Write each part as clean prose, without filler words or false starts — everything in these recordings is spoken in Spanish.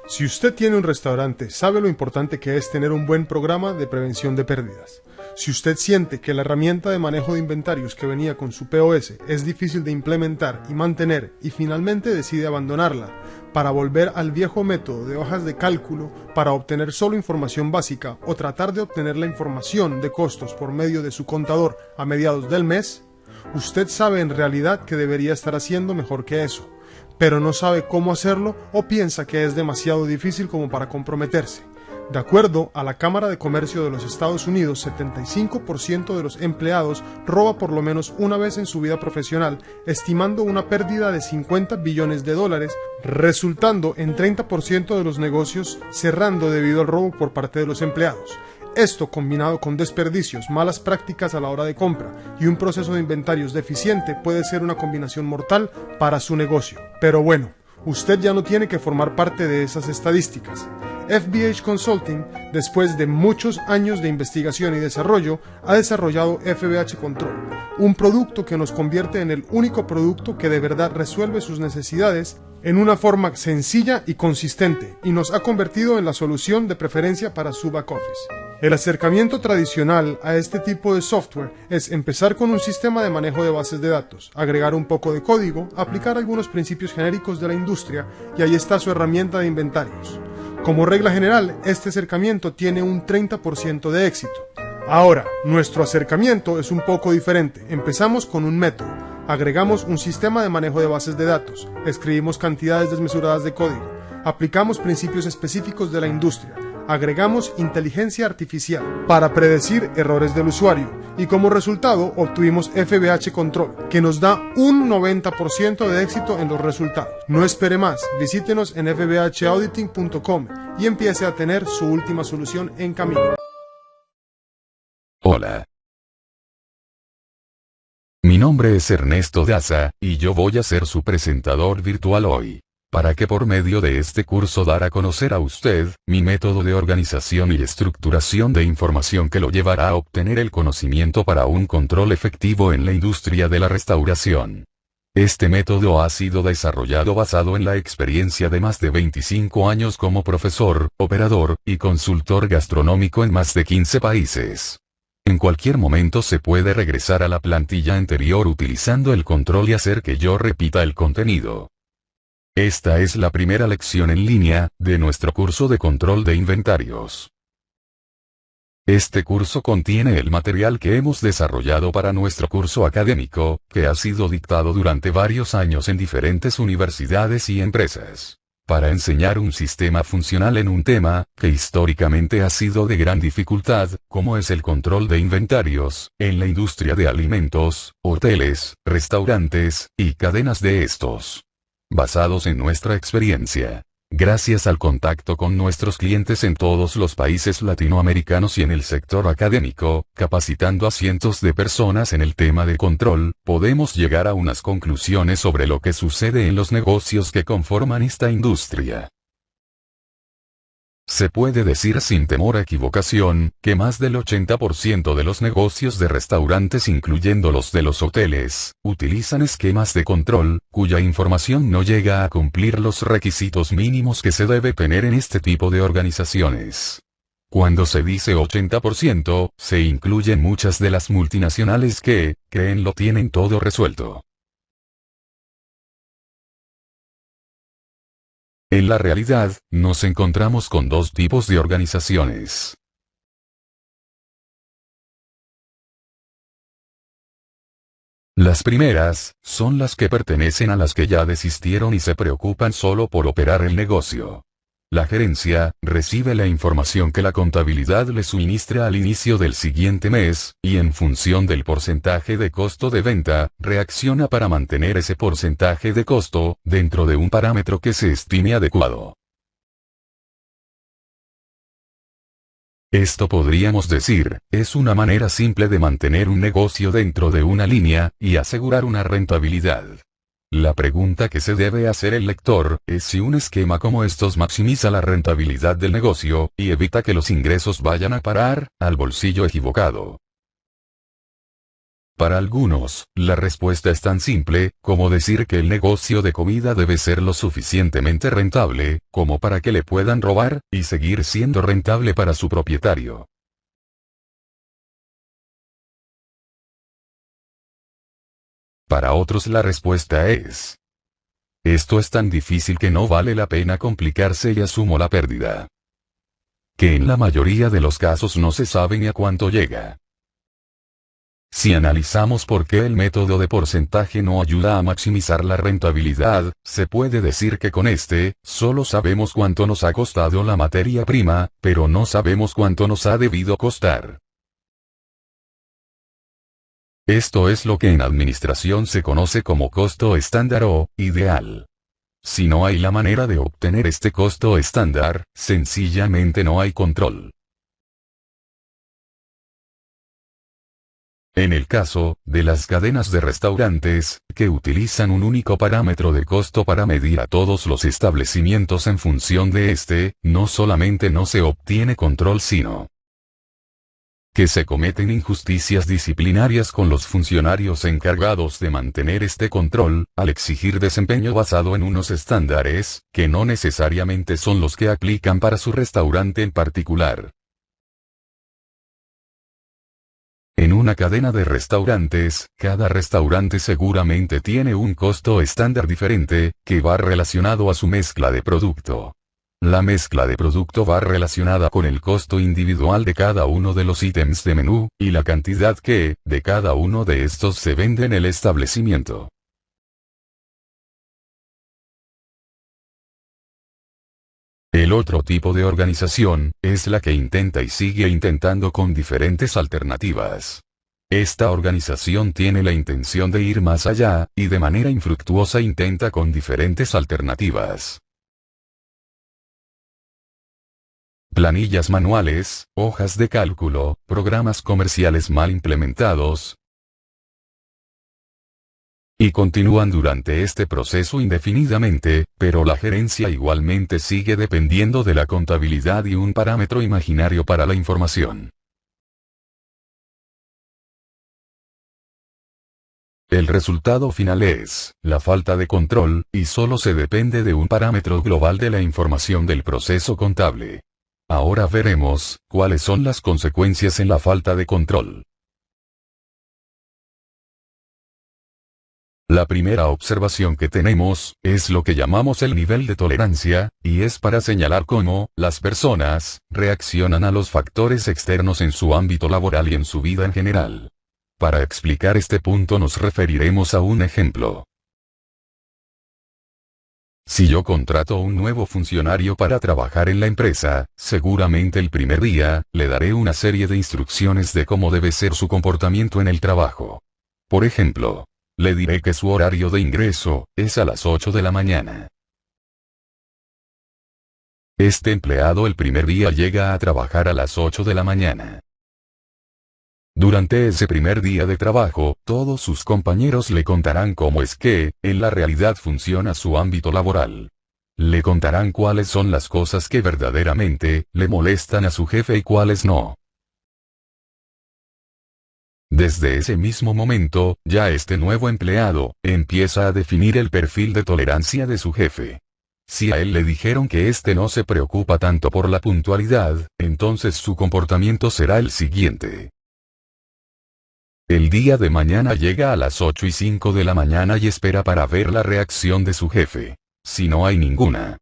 Si usted tiene un restaurante, sabe lo importante que es tener un buen programa de prevención de pérdidas. Si usted siente que la herramienta de manejo de inventarios que venía con su POS es difícil de implementar y mantener y finalmente decide abandonarla para volver al viejo método de hojas de cálculo para obtener solo información básica o tratar de obtener la información de costos por medio de su contador a mediados del mes, usted sabe en realidad que debería estar haciendo mejor que eso, pero no sabe cómo hacerlo o piensa que es demasiado difícil como para comprometerse. De acuerdo a la Cámara de Comercio de los Estados Unidos, 75% de los empleados roba por lo menos una vez en su vida profesional, estimando una pérdida de 50 billones de dólares, resultando en 30% de los negocios cerrando debido al robo por parte de los empleados. Esto, combinado con desperdicios, malas prácticas a la hora de compra y un proceso de inventarios deficiente, puede ser una combinación mortal para su negocio. Pero bueno, usted ya no tiene que formar parte de esas estadísticas. FBH Consulting, después de muchos años de investigación y desarrollo, ha desarrollado FBH Control, un producto que nos convierte en el único producto que de verdad resuelve sus necesidades en una forma sencilla y consistente, y nos ha convertido en la solución de preferencia para su back office. El acercamiento tradicional a este tipo de software es empezar con un sistema de manejo de bases de datos, agregar un poco de código, aplicar algunos principios genéricos de la industria, y ahí está su herramienta de inventarios. Como regla general, este acercamiento tiene un 30% de éxito. Ahora, nuestro acercamiento es un poco diferente. Empezamos con un método, agregamos un sistema de manejo de bases de datos, escribimos cantidades desmesuradas de código, aplicamos principios específicos de la industria, agregamos inteligencia artificial para predecir errores del usuario y como resultado obtuvimos FBH Control, que nos da un 90% de éxito en los resultados. No espere más, visítenos en fbhauditing.com y empiece a tener su última solución en camino. Hola. Mi nombre es Ernesto Daza, y yo voy a ser su presentador virtual hoy, para que por medio de este curso dar a conocer a usted, mi método de organización y estructuración de información que lo llevará a obtener el conocimiento para un control efectivo en la industria de la restauración. Este método ha sido desarrollado basado en la experiencia de más de 25 años como profesor, operador, y consultor gastronómico en más de 15 países. En cualquier momento se puede regresar a la plantilla anterior utilizando el control y hacer que yo repita el contenido. Esta es la primera lección en línea, de nuestro curso de control de inventarios. Este curso contiene el material que hemos desarrollado para nuestro curso académico, que ha sido dictado durante varios años en diferentes universidades y empresas, para enseñar un sistema funcional en un tema, que históricamente ha sido de gran dificultad, como es el control de inventarios, en la industria de alimentos, hoteles, restaurantes, y cadenas de estos. Basados en nuestra experiencia, gracias al contacto con nuestros clientes en todos los países latinoamericanos y en el sector académico, capacitando a cientos de personas en el tema de control, podemos llegar a unas conclusiones sobre lo que sucede en los negocios que conforman esta industria. Se puede decir sin temor a equivocación, que más del 80% de los negocios de restaurantes, incluyendo los de los hoteles, utilizan esquemas de control, cuya información no llega a cumplir los requisitos mínimos que se debe tener en este tipo de organizaciones. Cuando se dice 80%, se incluyen muchas de las multinacionales que, creen lo tienen todo resuelto. En la realidad, nos encontramos con dos tipos de organizaciones. Las primeras, son las que pertenecen a las que ya desistieron y se preocupan solo por operar el negocio. La gerencia recibe la información que la contabilidad le suministra al inicio del siguiente mes, y en función del porcentaje de costo de venta, reacciona para mantener ese porcentaje de costo dentro de un parámetro que se estime adecuado. Esto podríamos decir, es una manera simple de mantener un negocio dentro de una línea, y asegurar una rentabilidad. La pregunta que se debe hacer el lector, es si un esquema como estos maximiza la rentabilidad del negocio, y evita que los ingresos vayan a parar al bolsillo equivocado. Para algunos, la respuesta es tan simple, como decir que el negocio de comida debe ser lo suficientemente rentable, como para que le puedan robar, y seguir siendo rentable para su propietario. Para otros la respuesta es: esto es tan difícil que no vale la pena complicarse y asumo la pérdida. Que en la mayoría de los casos no se sabe ni a cuánto llega. Si analizamos por qué el método de porcentaje no ayuda a maximizar la rentabilidad, se puede decir que con este, solo sabemos cuánto nos ha costado la materia prima, pero no sabemos cuánto nos ha debido costar. Esto es lo que en administración se conoce como costo estándar o ideal. Si no hay la manera de obtener este costo estándar, sencillamente no hay control. En el caso de las cadenas de restaurantes, que utilizan un único parámetro de costo para medir a todos los establecimientos en función de este, no solamente no se obtiene control sino que se cometen injusticias disciplinarias con los funcionarios encargados de mantener este control, al exigir desempeño basado en unos estándares, que no necesariamente son los que aplican para su restaurante en particular. En una cadena de restaurantes, cada restaurante seguramente tiene un costo estándar diferente, que va relacionado a su mezcla de producto. La mezcla de producto va relacionada con el costo individual de cada uno de los ítems de menú, y la cantidad que, de cada uno de estos se vende en el establecimiento. El otro tipo de organización, es la que intenta y sigue intentando con diferentes alternativas. Esta organización tiene la intención de ir más allá, y de manera infructuosa intenta con diferentes alternativas. Planillas manuales, hojas de cálculo, programas comerciales mal implementados, y continúan durante este proceso indefinidamente, pero la gerencia igualmente sigue dependiendo de la contabilidad y un parámetro imaginario para la información. El resultado final es la falta de control, y solo se depende de un parámetro global de la información del proceso contable. Ahora veremos cuáles son las consecuencias en la falta de control. La primera observación que tenemos, es lo que llamamos el nivel de tolerancia, y es para señalar cómo, las personas, reaccionan a los factores externos en su ámbito laboral y en su vida en general. Para explicar este punto nos referiremos a un ejemplo. Si yo contrato un nuevo funcionario para trabajar en la empresa, seguramente el primer día, le daré una serie de instrucciones de cómo debe ser su comportamiento en el trabajo. Por ejemplo, le diré que su horario de ingreso, es a las 8 de la mañana. Este empleado el primer día llega a trabajar a las 8 de la mañana. Durante ese primer día de trabajo, todos sus compañeros le contarán cómo es que, en la realidad funciona su ámbito laboral. Le contarán cuáles son las cosas que verdaderamente, le molestan a su jefe y cuáles no. Desde ese mismo momento, ya este nuevo empleado, empieza a definir el perfil de tolerancia de su jefe. Si a él le dijeron que este no se preocupa tanto por la puntualidad, entonces su comportamiento será el siguiente. El día de mañana llega a las 8:05 de la mañana y espera para ver la reacción de su jefe. Si no hay ninguna.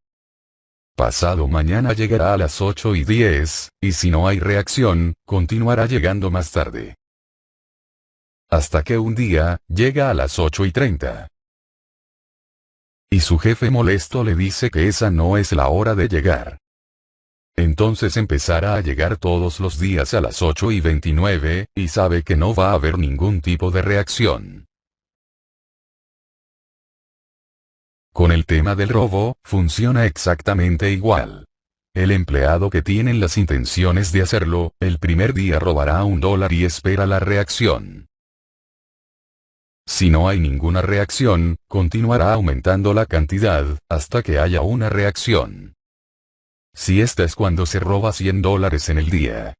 Pasado mañana llegará a las 8:10, y si no hay reacción, continuará llegando más tarde. Hasta que un día, llega a las 8:30. Y su jefe molesto le dice que esa no es la hora de llegar. Entonces empezará a llegar todos los días a las 8:29, y sabe que no va a haber ningún tipo de reacción. Con el tema del robo, funciona exactamente igual. El empleado que tiene las intenciones de hacerlo, el primer día robará $1 y espera la reacción. Si no hay ninguna reacción, continuará aumentando la cantidad, hasta que haya una reacción. Si esta es cuando se roba $100 en el día.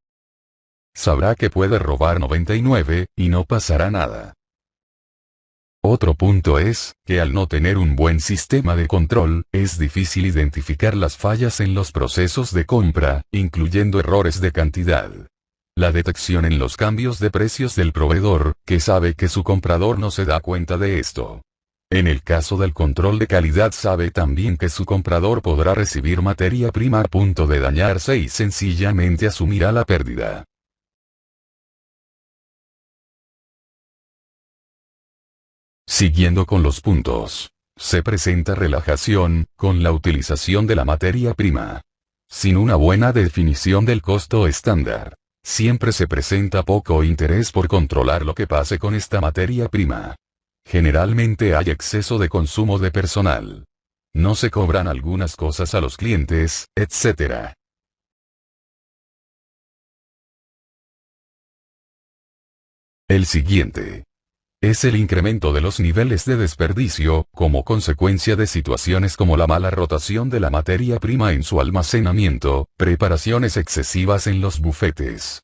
Sabrá que puede robar 99, y no pasará nada. Otro punto es, que al no tener un buen sistema de control, es difícil identificar las fallas en los procesos de compra, incluyendo errores de cantidad. La detección en los cambios de precios del proveedor, que sabe que su comprador no se da cuenta de esto. En el caso del control de calidad sabe también que su comprador podrá recibir materia prima a punto de dañarse y sencillamente asumirá la pérdida. Siguiendo con los puntos. Se presenta relajación, con la utilización de la materia prima. Sin una buena definición del costo estándar. Siempre se presenta poco interés por controlar lo que pase con esta materia prima. Generalmente hay exceso de consumo de personal. No se cobran algunas cosas a los clientes, etc. El siguiente es el incremento de los niveles de desperdicio, como consecuencia de situaciones como la mala rotación de la materia prima en su almacenamiento, preparaciones excesivas en los bufetes.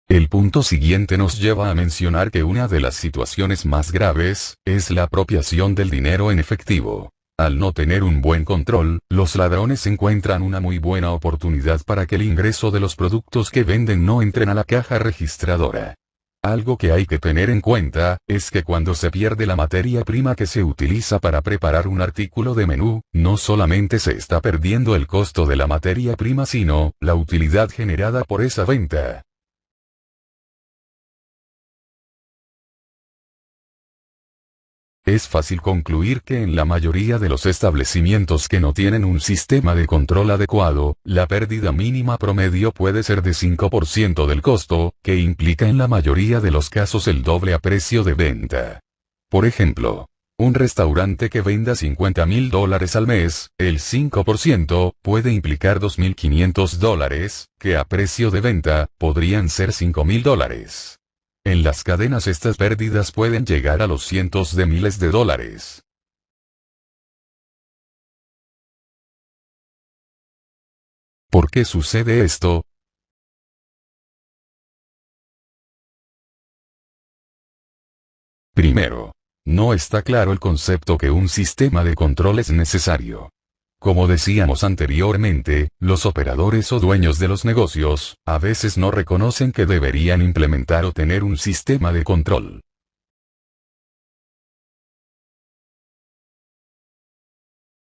El punto siguiente nos lleva a mencionar que una de las situaciones más graves, es la apropiación del dinero en efectivo. Al no tener un buen control, los ladrones encuentran una muy buena oportunidad para que el ingreso de los productos que venden no entren a la caja registradora. Algo que hay que tener en cuenta, es que cuando se pierde la materia prima que se utiliza para preparar un artículo de menú, no solamente se está perdiendo el costo de la materia prima sino, la utilidad generada por esa venta. Es fácil concluir que en la mayoría de los establecimientos que no tienen un sistema de control adecuado, la pérdida mínima promedio puede ser de 5% del costo, que implica en la mayoría de los casos el doble a precio de venta. Por ejemplo, un restaurante que venda $50,000 al mes, el 5%, puede implicar $2,500, que a precio de venta, podrían ser $5,000. En las cadenas estas pérdidas pueden llegar a los cientos de miles de dólares. ¿Por qué sucede esto? Primero, no está claro el concepto que un sistema de control es necesario. Como decíamos anteriormente, los operadores o dueños de los negocios, a veces no reconocen que deberían implementar o tener un sistema de control.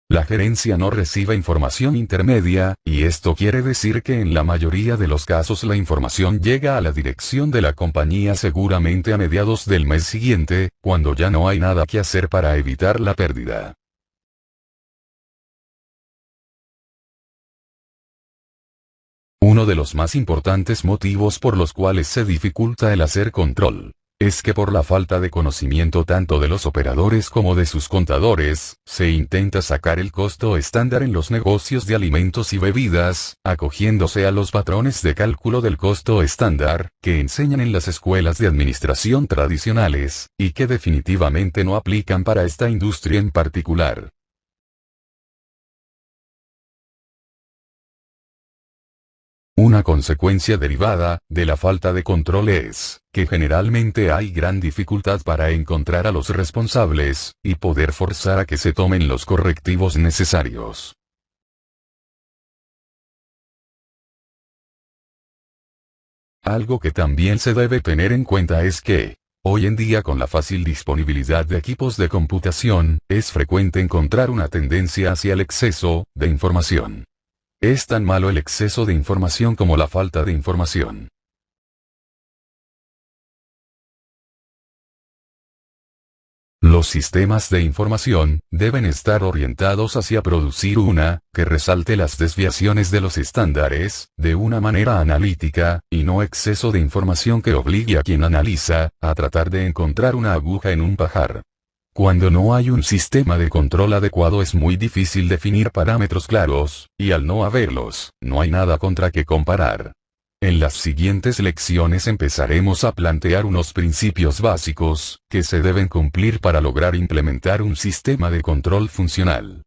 La gerencia no recibe información intermedia, y esto quiere decir que en la mayoría de los casos la información llega a la dirección de la compañía seguramente a mediados del mes siguiente, cuando ya no hay nada que hacer para evitar la pérdida. Uno de los más importantes motivos por los cuales se dificulta el hacer control, es que por la falta de conocimiento tanto de los operadores como de sus contadores, se intenta sacar el costo estándar en los negocios de alimentos y bebidas, acogiéndose a los patrones de cálculo del costo estándar, que enseñan en las escuelas de administración tradicionales, y que definitivamente no aplican para esta industria en particular. Una consecuencia derivada de la falta de control es que generalmente hay gran dificultad para encontrar a los responsables y poder forzar a que se tomen los correctivos necesarios. Algo que también se debe tener en cuenta es que, hoy en día con la fácil disponibilidad de equipos de computación, es frecuente encontrar una tendencia hacia el exceso de información. Es tan malo el exceso de información como la falta de información. Los sistemas de información deben estar orientados hacia producir una que resalte las desviaciones de los estándares, de una manera analítica, y no exceso de información que obligue a quien analiza a tratar de encontrar una aguja en un pajar. Cuando no hay un sistema de control adecuado es muy difícil definir parámetros claros, y al no haberlos, no hay nada contra qué comparar. En las siguientes lecciones empezaremos a plantear unos principios básicos, que se deben cumplir para lograr implementar un sistema de control funcional.